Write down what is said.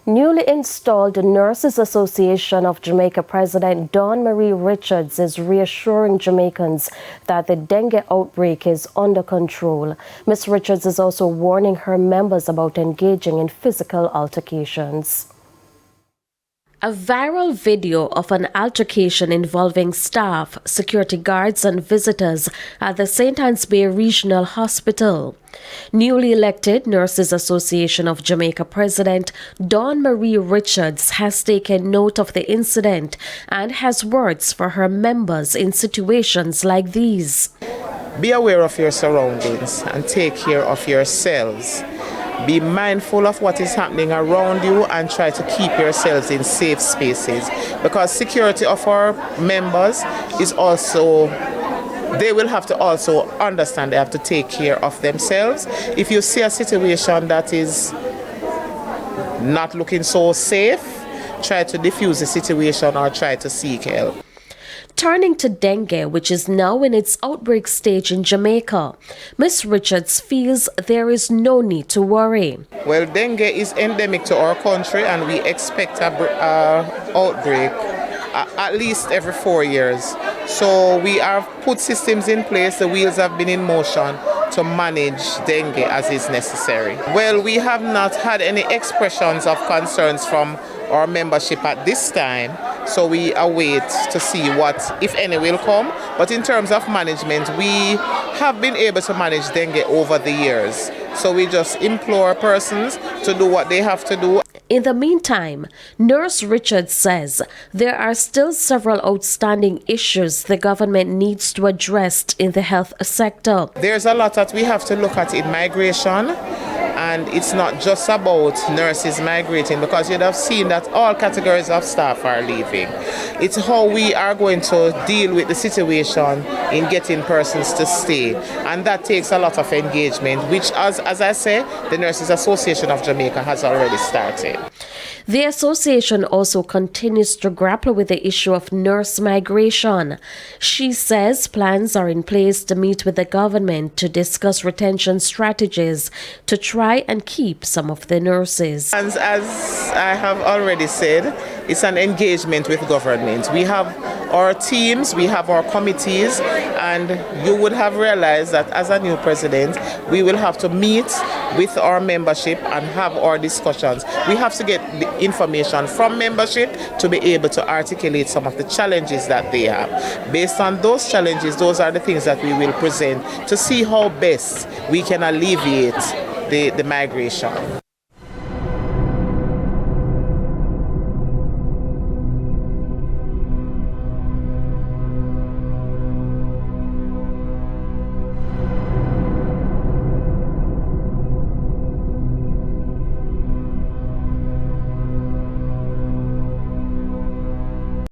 Newly installed Nurses Association of Jamaica President Dawn Marie Richards is reassuring Jamaicans that the dengue outbreak is under control. Ms. Richards is also warning her members about engaging in physical altercations. A viral video of an altercation involving staff, security guards and visitors at the St. Anne's Bay Regional Hospital. Newly elected Nurses Association of Jamaica President Dawn Marie Richards has taken note of the incident and has words for her members in situations like these. Be aware of your surroundings and take care of yourselves. Be mindful of what is happening around you and try to keep yourselves in safe spaces, because security of our members is also, they will have to also understand they have to take care of themselves. If you see a situation that is not looking so safe, try to diffuse the situation or try to seek help. Turning to dengue, which is now in its outbreak stage in Jamaica, Ms. Richards feels there is no need to worry. Well, dengue is endemic to our country and we expect an outbreak at least every 4 years. So we have put systems in place, the wheels have been in motion to manage dengue as is necessary. Well, we have not had any expressions of concerns from our membership at this time, so we await to see what, if any, will come. But in terms of management, we have been able to manage dengue over the years. So we just implore persons to do what they have to do. In the meantime, Nurse Richards says there are still several outstanding issues the government needs to address in the health sector. There's a lot that we have to look at in migration. And it's not just about nurses migrating, because you'd have seen that all categories of staff are leaving. It's how we are going to deal with the situation in getting persons to stay. And that takes a lot of engagement, which, as I say, the Nurses Association of Jamaica has already started. The association also continues to grapple with the issue of nurse migration. She says plans are in place to meet with the government to discuss retention strategies to try and keep some of the nurses. As I have already said, it's an engagement with government. We have our teams, we have our committees, and you would have realized that as a new president, we will have to meet with our membership and have our discussions. We have to get the information from membership to be able to articulate some of the challenges that they have. Based on those challenges, those are the things that we will present to see how best we can alleviate the migration.